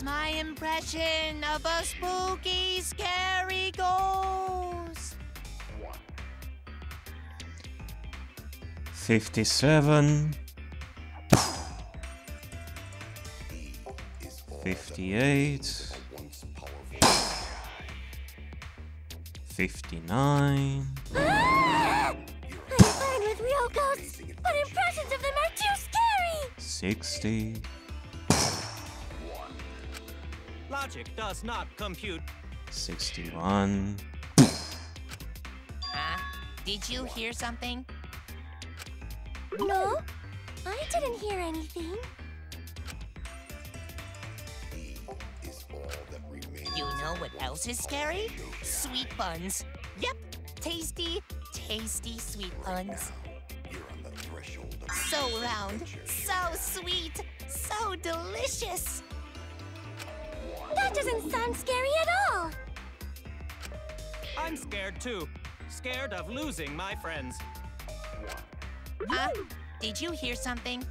is my impression of a spooky, scary ghost. 57. 58. 59. I'm fine with real ghosts, but impressions of them are too scary! 60. Logic does not compute. 61. Did you hear something? No, I didn't hear anything. You know what else is scary? Sweet buns. Yep, tasty, tasty sweet buns. So round, so sweet, so delicious. That doesn't sound scary at all. I'm scared too. Scared of losing my friends. Did you hear something?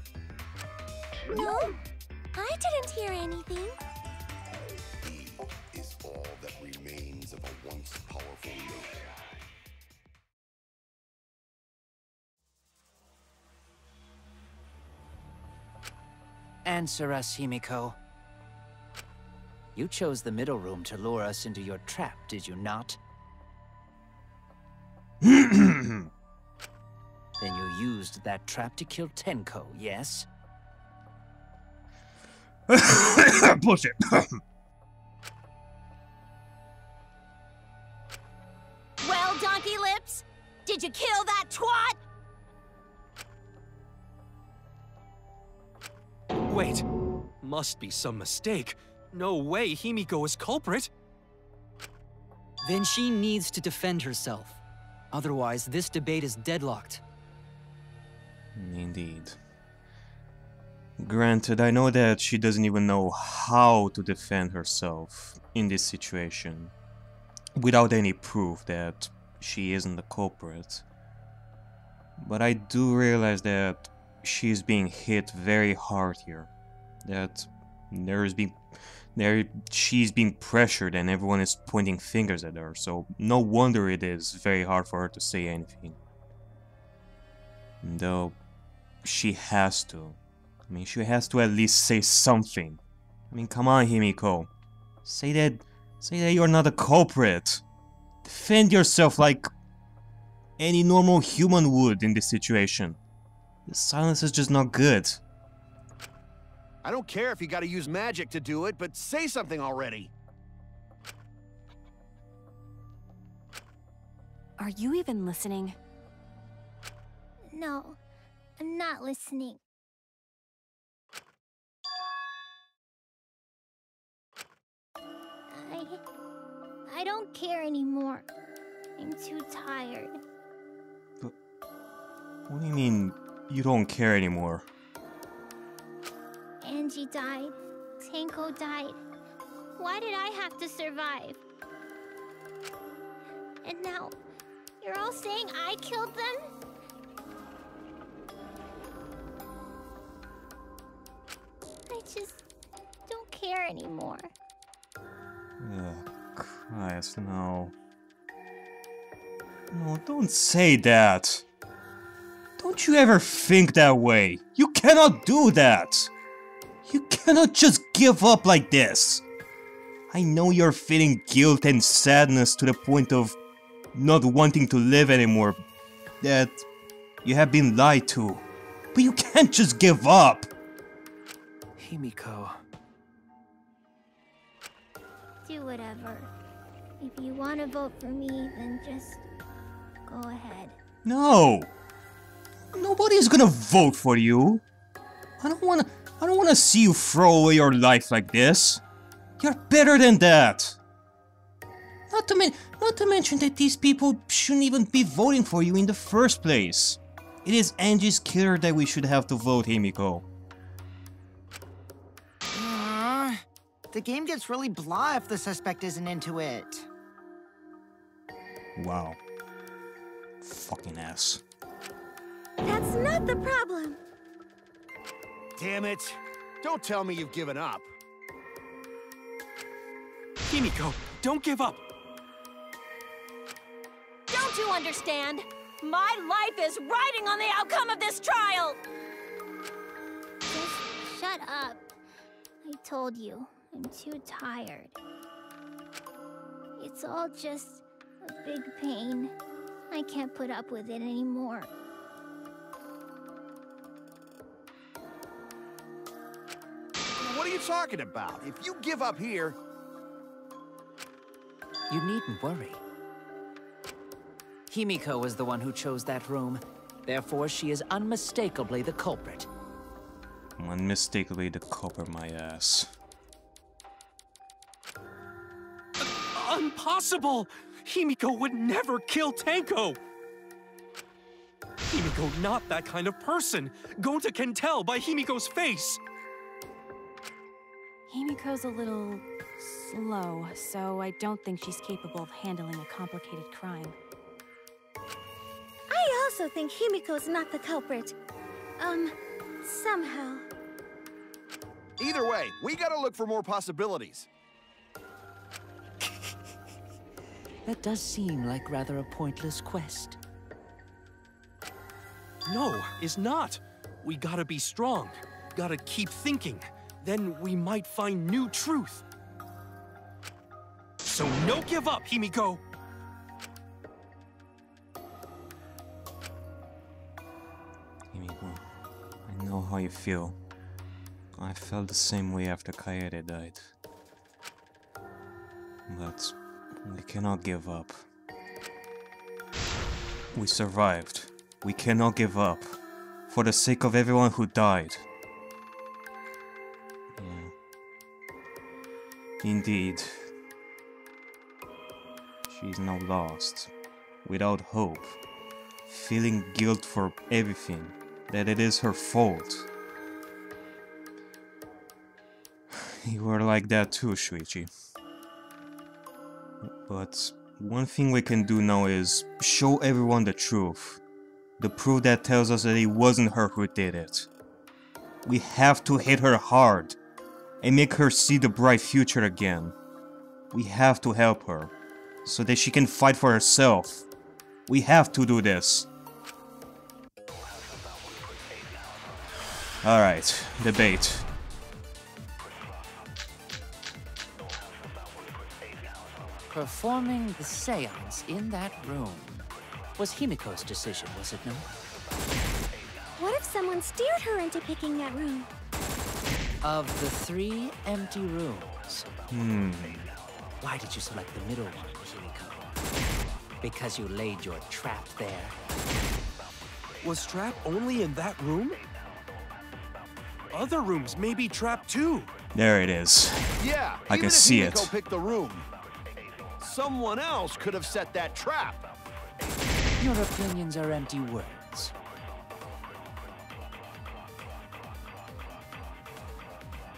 No, I didn't hear anything. Is all that remains of a once powerful lake. Answer us, Himiko. You chose the middle room to lure us into your trap, did you not? Then you used that trap to kill Tenko, yes? Bullshit. Well, Donkey Lips, did you kill that twat? Wait, must be some mistake. No way Himiko is culprit. Then she needs to defend herself. Otherwise, this debate is deadlocked. Indeed. Granted, I know that she doesn't even know how to defend herself in this situation, without any proof that she isn't the culprit. But I do realize that she's being hit very hard here. That she's being pressured and everyone is pointing fingers at her, so no wonder it is very hard for her to say anything. Though she has to. I mean, she has to at least say something. I mean, come on, Himiko. Say that you're not a culprit. Defend yourself like any normal human would in this situation. The silence is just not good. I don't care if you gotta use magic to do it, but say something already. Are you even listening? No, I'm not listening. I don't care anymore. I'm too tired. But what do you mean you don't care anymore? Angie died. Tenko died. Why did I have to survive? And now, you're all saying I killed them? I just don't care anymore. Oh, Christ, no. No, don't say that. Don't you ever think that way. You cannot do that. You cannot just give up like this. I know you're feeling guilt and sadness to the point of not wanting to live anymore. That you have been lied to. But you can't just give up. Himiko. Do whatever. If you want to vote for me, then just go ahead. No. Nobody's gonna vote for you. I don't wanna see you throw away your life like this. You're better than that. Not to mention that these people shouldn't even be voting for you in the first place. It is Angie's killer that we should have to vote, Himiko. The game gets really blah if the suspect isn't into it. Wow. Fucking ass. That's not the problem. Damn it. Don't tell me you've given up. Himiko, don't give up. Don't you understand? My life is riding on the outcome of this trial! Just shut up. I told you, I'm too tired. It's all just a big pain. I can't put up with it anymore. What are you talking about? If you give up here... You needn't worry. Himiko was the one who chose that room. Therefore, she is unmistakably the culprit. Unmistakably the culprit, my ass. Impossible! Himiko would never kill Tanko! Himiko not that kind of person. Gonta can tell by Himiko's face. Himiko's a little slow, so I don't think she's capable of handling a complicated crime. I also think Himiko's not the culprit. Somehow. Either way, we gotta look for more possibilities. That does seem like rather a pointless quest. No, it's not. We gotta be strong. Gotta keep thinking. Then we might find new truth. So no give up, Himiko! Himiko, I know how you feel. I felt the same way after Kaede died. But we cannot give up. We survived. We cannot give up. For the sake of everyone who died. Yeah. Indeed. She is now lost. Without hope. Feeling guilt for everything. That it is her fault. You were like that too, Shuichi. But one thing we can do now is show everyone the truth. The proof that tells us that it wasn't her who did it. We have to hit her hard and make her see the bright future again. We have to help her so that she can fight for herself. We have to do this. Alright, debate. Performing the seance in that room was Himiko's decision, was it not? What if someone steered her into picking that room? Of the 3 empty rooms, why did you select the middle one, Himiko? Because you laid your trap there. Was trap only in that room? Other rooms may be trapped too. There it is. Yeah, I can see it. Himiko picked the room. Someone else could have set that trap. Your opinions are empty words.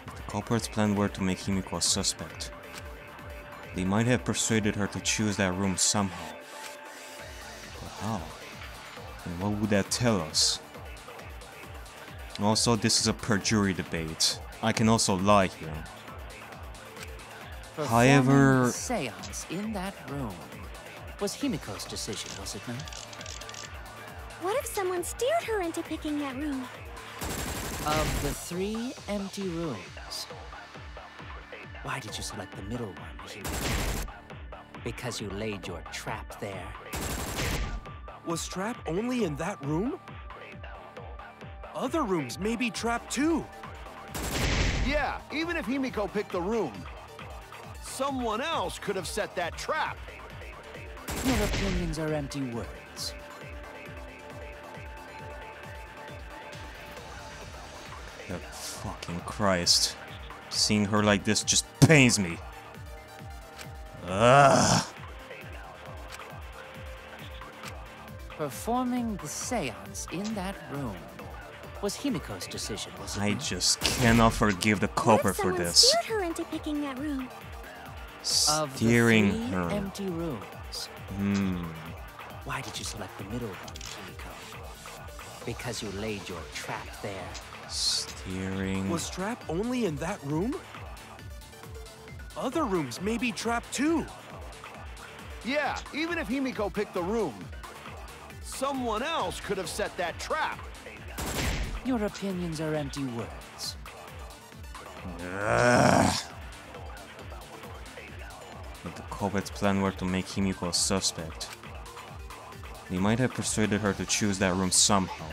If the culprit's plan were to make Himiko a suspect, they might have persuaded her to choose that room somehow. But how? And what would that tell us? Also, this is a perjury debate. I can also lie here. However, the seance in that room was Himiko's decision, was it not? What if someone steered her into picking that room? Of the 3 empty rooms, why did you select the middle one, Himiko? Because you laid your trap there. Was trap only in that room? Other rooms may be trapped too. Yeah, even if Himiko picked the room, someone else could have set that trap. Your opinions are empty words. oh, fucking Christ. Seeing her like this just pains me. Ugh. Performing the seance in that room was Himiko's decision, was it I not? just cannot forgive the culprit for this. Steered her into picking that room. Steering of the 3 her. empty rooms, why did you select the middle one, Himiko? Because you laid your trap there. Steering. Was trap only in that room? other rooms may be trapped too. Yeah, even if Himiko picked the room, someone else could have set that trap. Your opinions are empty words. If the culprit's plan were to make Himiko a suspect, he might have persuaded her to choose that room somehow.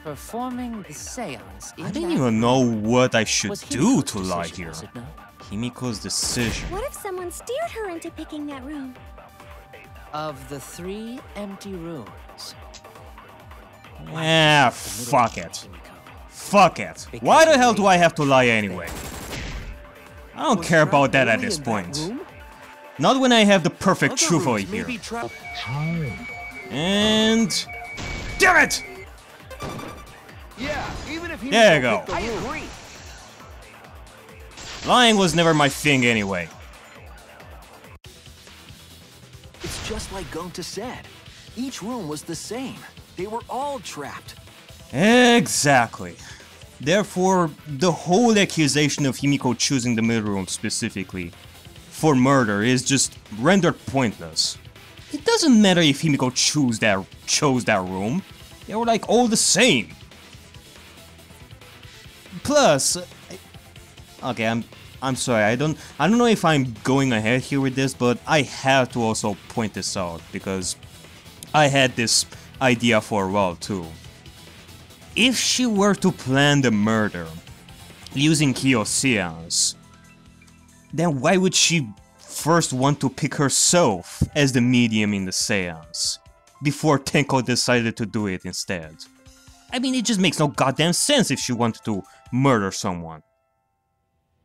Performing the seance in I didn't that even know what I should was do Himiko's to lie decision, here. was it not? Himiko's decision. What if someone steered her into picking that room? Of the 3 empty rooms. Ah, fuck it. Fuck it. Why the hell do I have to lie anyway? I don't care about that at this point. Not when I have the perfect truth over here. And... damn it! Yeah, even if There you Himiko go. picked the room. I agree. Lying was never my thing anyway. It's just like Gonta said. Each room was the same. They were all trapped. Exactly. Therefore, the whole accusation of Himiko choosing the middle room specifically for murder is just rendered pointless. It doesn't matter if Himiko chose that room. They were like all the same. Plus, okay, I'm sorry. I don't know if I'm going ahead here with this, but I have to also point this out because I had this idea for a while too. If she were to plan the murder using Kyo's seance, then why would she first want to pick herself as the medium in the seance before Tenko decided to do it instead? I mean, it just makes no goddamn sense if she wanted to murder someone.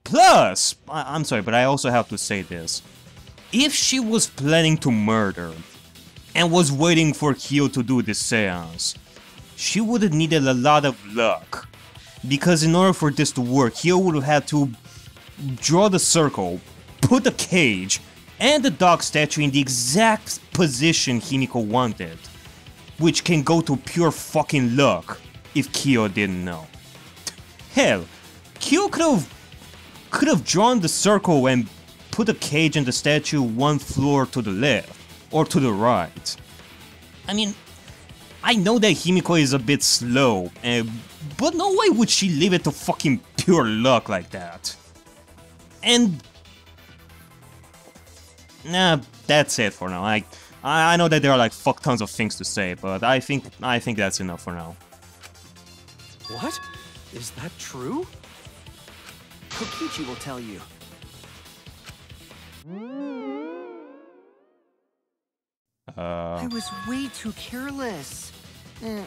Plus, I'm sorry, but I also have to say this. If she was planning to murder and was waiting for Kyo to do this seance, she would have needed a lot of luck. Because in order for this to work, Kyo would have had to draw the circle, put the cage, and the dog statue in the exact position Himiko wanted. Which can go to pure fucking luck if Kyo didn't know. Hell, Kyo could have drawn the circle and put the cage and the statue one floor to the left or to the right. I mean, I know that Himiko is a bit slow, but no way would she leave it to fucking pure luck like that. And nah, that's it for now. I know that there are like fuck tons of things to say, but I think that's enough for now. What? Is that true? Kokichi will tell you. I was way too careless.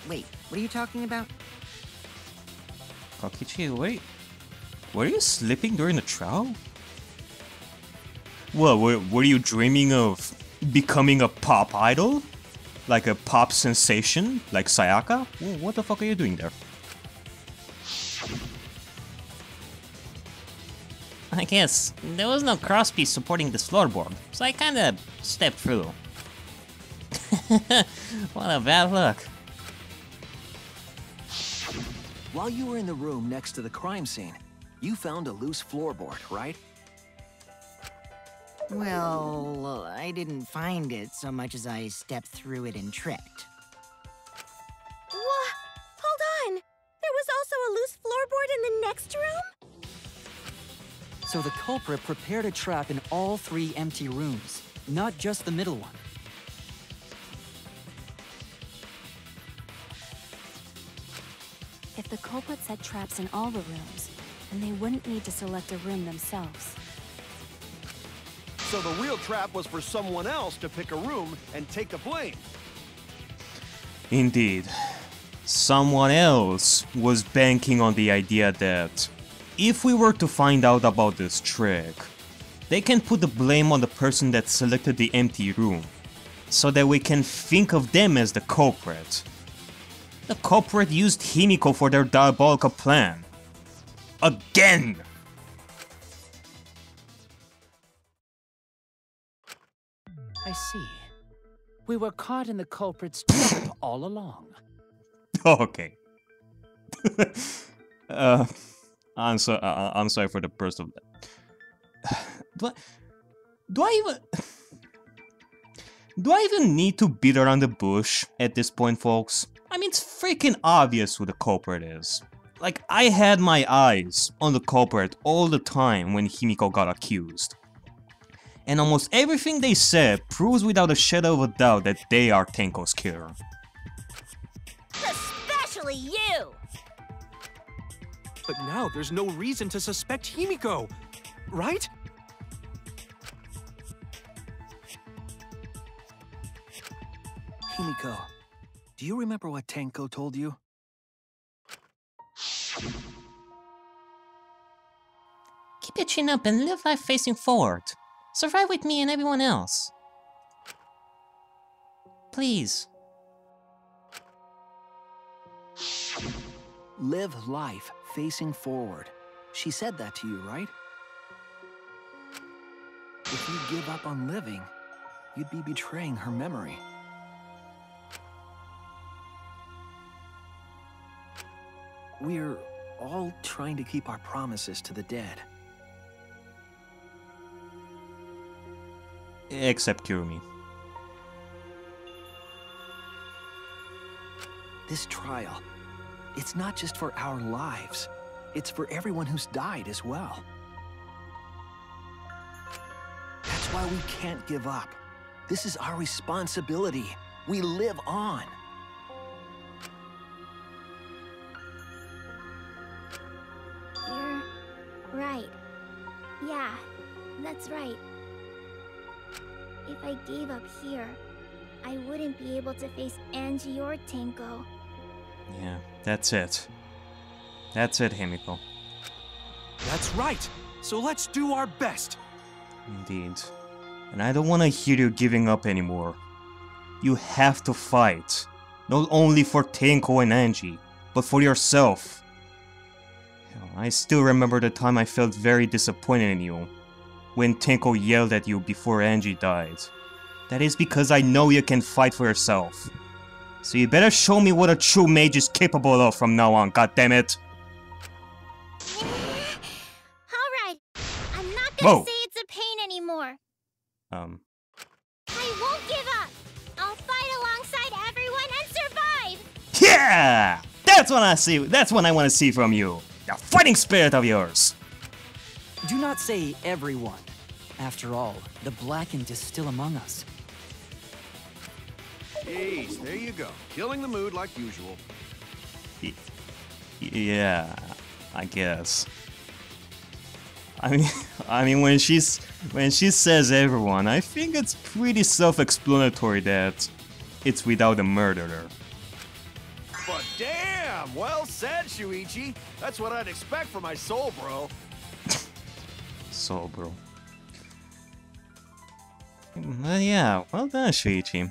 Wait, what are you talking about? Kokichi, wait. Were you sleeping during the trial? What, were you dreaming of becoming a pop idol? Like a pop sensation? Like Sayaka? What the fuck are you doing there? I guess there was no crosspiece supporting this floorboard, so I kinda stepped through. What a bad luck. While you were in the room next to the crime scene, you found a loose floorboard, right? Well, I didn't find it so much as I stepped through it and tripped. What? Hold on! There was also a loose floorboard in the next room? So the culprit prepared a trap in all 3 empty rooms, not just the middle one. If the culprit set traps in all the rooms, then they wouldn't need to select a room themselves. So the real trap was for someone else to pick a room and take the blame. Indeed. Someone else was banking on the idea that if we were to find out about this trick, they can put the blame on the person that selected the empty room, so that we can think of them as the culprit. The culprit used Himiko for their diabolical plan. Again! I see. We were caught in the culprit's trap all along. Okay. I'm sorry for the burst of... Do I even need to beat around the bush at this point, folks? I mean, it's freaking obvious who the culprit is. Like, I had my eyes on the culprit all the time when Himiko got accused. And almost everything they said proves without a shadow of a doubt that they are Tenko's killer. Especially you! But now there's no reason to suspect Himiko, right? Himiko, do you remember what Tenko told you? Keep your chin up and live life facing forward. Survive with me and everyone else. Please. Live life facing forward. She said that to you, right? If you give up on living, you'd be betraying her memory. We're all trying to keep our promises to the dead. Except Kirumi. This trial, it's not just for our lives. It's for everyone who's died as well. That's why we can't give up. This is our responsibility. We live on. You're right. Yeah, that's right. If I gave up here, I wouldn't be able to face Angie or Tenko. Yeah, that's it. That's it, Himiko. That's right! So let's do our best! Indeed. And I don't want to hear you giving up anymore. You have to fight. Not only for Tenko and Angie, but for yourself. Hell, I still remember the time I felt very disappointed in you. When Tenko yelled at you before Angie died. That is because I know you can fight for yourself. So you better show me what a true mage is capable of from now on, goddammit! Alright, I'm not gonna say it's a pain anymore. I won't give up. I'll fight alongside everyone and survive! Yeah! That's what I see. That's what I want to see from you. The fighting spirit of yours. Do not say everyone. After all, the Blackened is still among us. Jeez, there you go. Killing the mood like usual. Yeah, I guess. I mean, when she says everyone, I think it's pretty self-explanatory that it's without a murderer. But damn, well said, Shuichi. That's what I'd expect from my soul, bro. Soul, bro. But yeah, well done, Shuichi.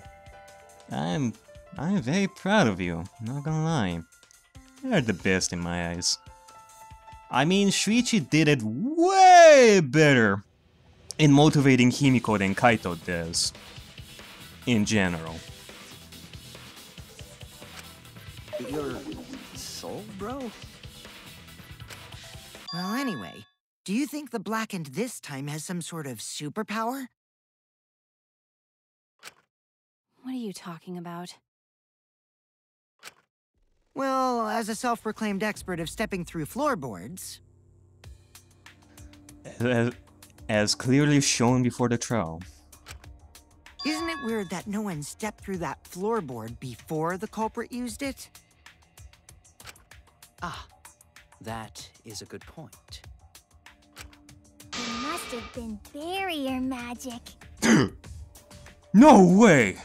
I'm very proud of you, not gonna lie. You're the best in my eyes. I mean, Shuichi did it way better in motivating Himiko than Kaito does. In general. Your soul, bro? Well, anyway, do you think the Blackened this time has some sort of superpower? What are you talking about? Well, as a self-proclaimed expert of stepping through floorboards... As clearly shown before the trial. Isn't it weird that no one stepped through that floorboard before the culprit used it? Ah, that is a good point. It must have been barrier magic. No way!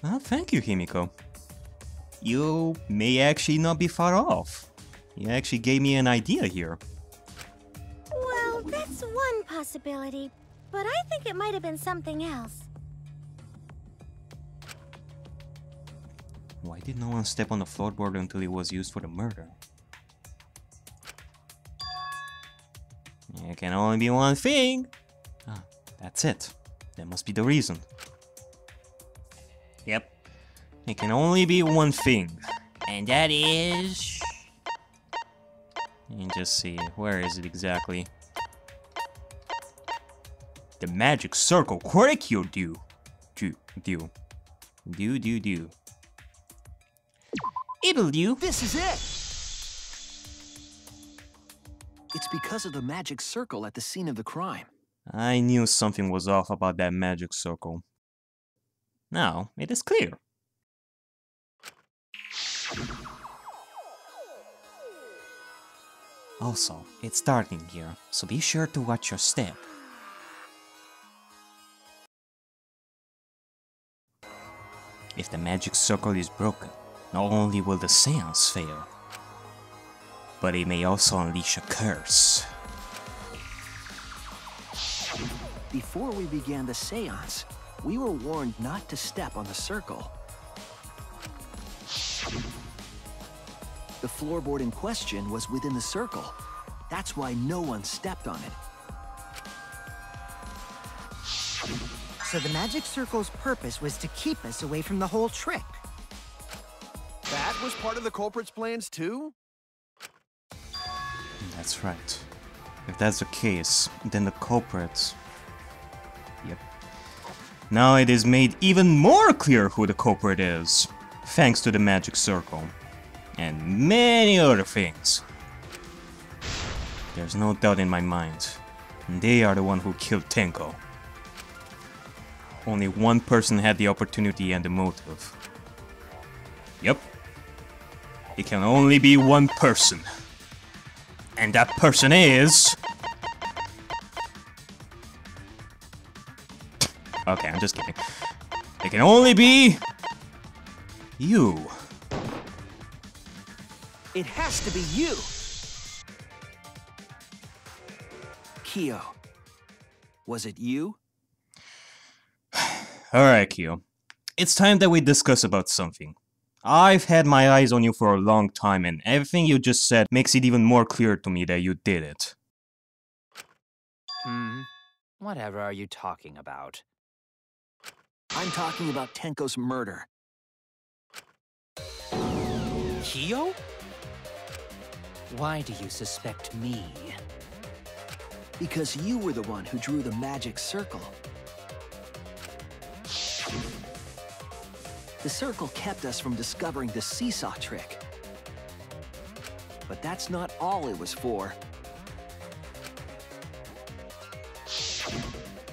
Well, thank you, Himiko. You may actually not be far off. You actually gave me an idea here. Well, that's one possibility, but I think it might have been something else. Why did no one step on the floorboard until it was used for the murder? It can only be one thing. Ah, that's it. That must be the reason. Yep. It can only be one thing. And that is... Let me just see, where is it exactly? The magic circle. Correct you do. Do. It'll do. This is it! It's because of the magic circle at the scene of the crime. I knew something was off about that magic circle. Now, it is clear. Also, it's starting here, so be sure to watch your step. If the magic circle is broken, not only will the seance fail, but it may also unleash a curse. Before we began the seance, we were warned not to step on the circle. The floorboard in question was within the circle. That's why no one stepped on it. So the magic circle's purpose was to keep us away from the whole trick. That was part of the culprit's plans too? That's right. If that's the case, then the culprit... Yep. Now it is made even more clear who the culprit is, thanks to the magic circle. And many other things. There's no doubt in my mind. They are the one who killed Tenko. Only one person had the opportunity and the motive. Yep. It can only be one person. And that person is... Okay, I'm just kidding. It can only be... you. It has to be you! Kyo, was it you? Alright, Kyo. It's time that we discuss about something. I've had my eyes on you for a long time, and everything you just said makes it even more clear to me that you did it. Whatever are you talking about? I'm talking about Tenko's murder. Kyo? Why do you suspect me? Because you were the one who drew the magic circle. The circle kept us from discovering the seesaw trick. But that's not all it was for.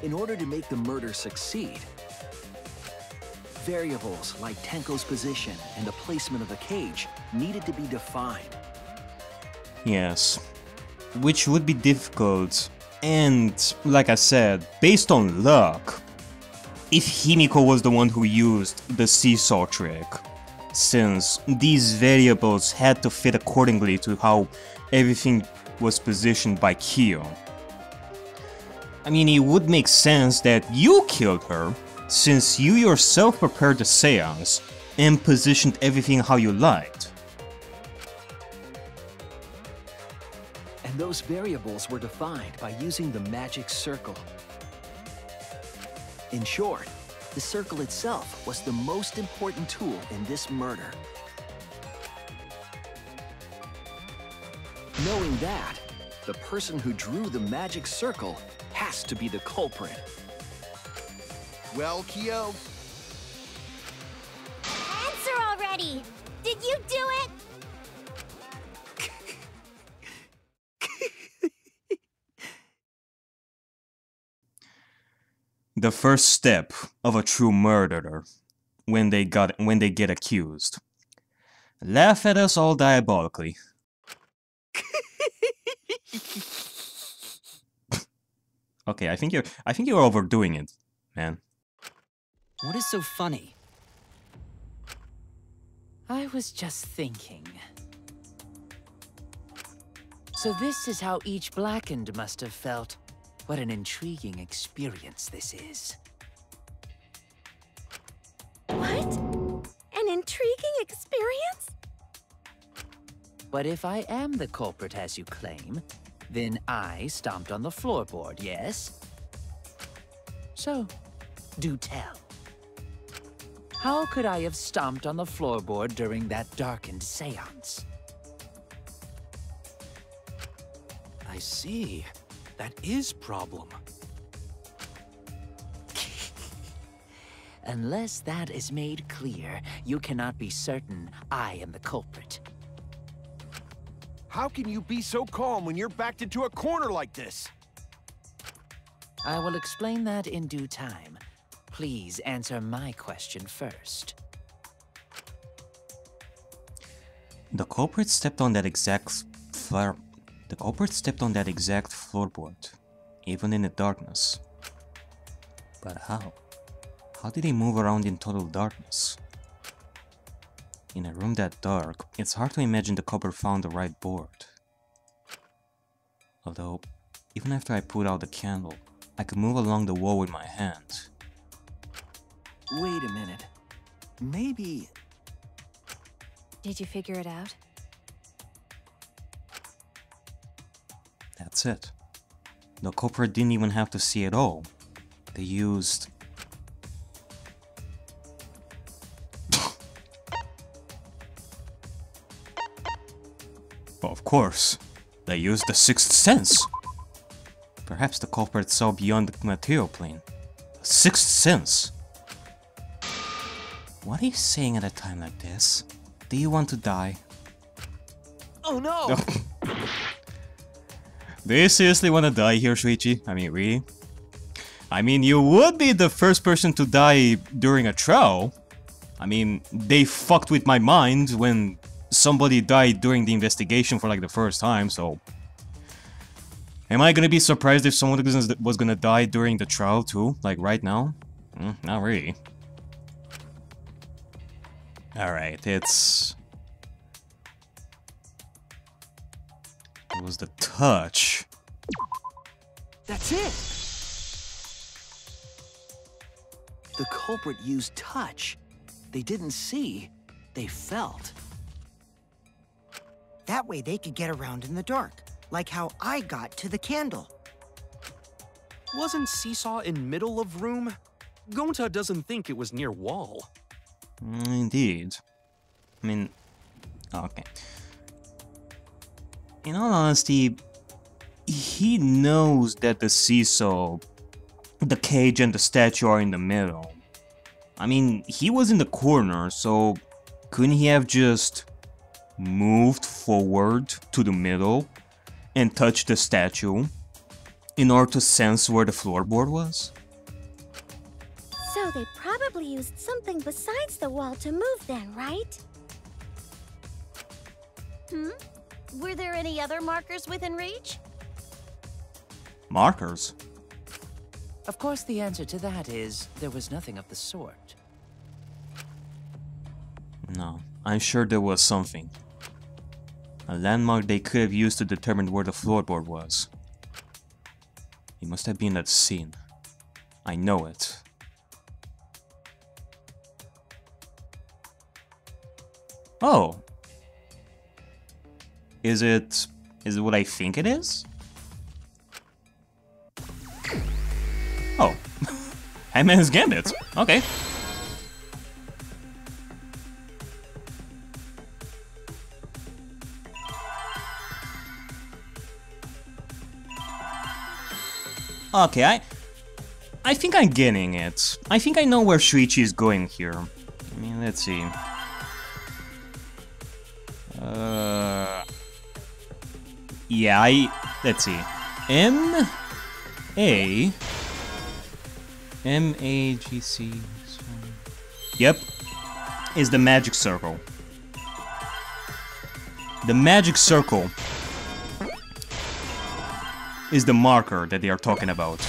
In order to make the murder succeed, variables like Tenko's position and the placement of the cage needed to be defined. Yes. Which would be difficult, and, like I said, based on luck. If Himiko was the one who used the seesaw trick, since these variables had to fit accordingly to how everything was positioned by Kyo. I mean, it would make sense that you killed her, since you yourself prepared the seance and positioned everything how you liked. And those variables were defined by using the magic circle. In short, the circle itself was the most important tool in this murder. Knowing that, the person who drew the magic circle has to be the culprit. Well, Kyo? Answer already! Did you do it? The first step of a true murderer when they get accused. Laugh at us all diabolically. Okay, I think you're overdoing it, man. What is so funny? I was just thinking. So this is how each Blackened must have felt. What an intriguing experience this is. What? An intriguing experience? But if I am the culprit as you claim, then I stomped on the floorboard, yes? So, do tell. How could I have stomped on the floorboard during that darkened seance? I see. That is problem. Unless that is made clear, you cannot be certain I am the culprit. How can you be so calm when you're backed into a corner like this? I will explain that in due time. Please answer my question first. The culprit stepped on that exact floorboard, even in the darkness. But how? How did he move around in total darkness? In a room that dark, it's hard to imagine the culprit found the right board. Although, even after I put out the candle, I could move along the wall with my hand. Wait a minute. Maybe... Did you figure it out? That's it. The culprit didn't even have to see it all. They used... Of course, they used the sixth sense. Perhaps the culprit saw beyond the material plane. The sixth sense. What are you saying at a time like this? Do you want to die? Oh no! Do you seriously want to die here, Shuichi? I mean, really? I mean, you would be the first person to die during a trial. I mean, they fucked with my mind when somebody died during the investigation for like the first time, so... Am I gonna be surprised if someone was gonna die during the trial too? Like right now? Not really. Alright, it was the touch. That's it! The culprit used touch. They didn't see, they felt. That way they could get around in the dark, like how I got to the candle. Wasn't Seesaw in middle of room? Gonta doesn't think it was near wall. Indeed. I mean... Okay. In all honesty, he knows that the seesaw, the cage and the statue are in the middle. I mean, he was in the corner, so couldn't he have just moved forward to the middle and touched the statue in order to sense where the floorboard was? So they probably used something besides the wall to move then, right? Were there any other markers within reach? Markers? Of course, the answer to that is there was nothing of the sort. No, I'm sure there was something. A landmark they could have used to determine where the floorboard was. It must have been that scene. I know it. Oh. Is it what I think it is? Oh. Handman's Gambit. Okay. Okay, I think I'm getting it. I think I know where Shuichi is going here. I mean, let's see. Yeah, let's see. M-A-G-C... Yep, is the magic circle. The magic circle is the marker that they are talking about.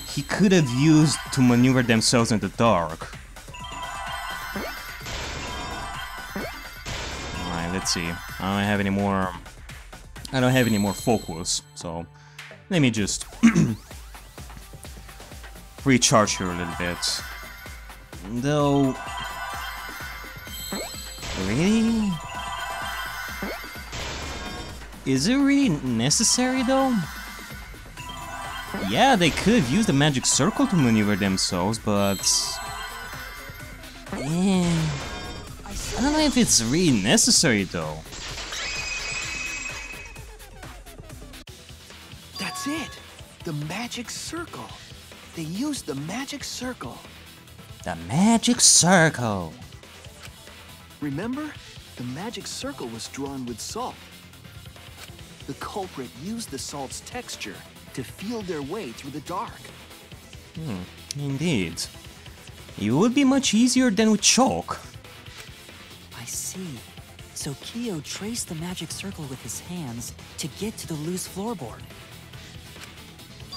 He could have used to maneuver themselves in the dark. Alright, let's see. I don't have any more focus, so let me just recharge here a little bit. Though, really? Is it really necessary though? Yeah, they could have used the magic circle to maneuver themselves, but if it's really necessary though. That's it! The magic circle! They used the magic circle. The magic circle. Remember? The magic circle was drawn with salt. The culprit used the salt's texture to feel their way through the dark. Indeed. It would be much easier than with chalk. I see. So Kyo traced the magic circle with his hands to get to the loose floorboard.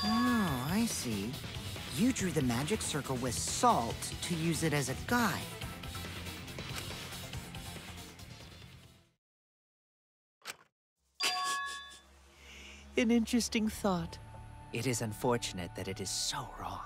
Oh, I see. You drew the magic circle with salt to use it as a guide. An interesting thought. It is unfortunate that it is so wrong.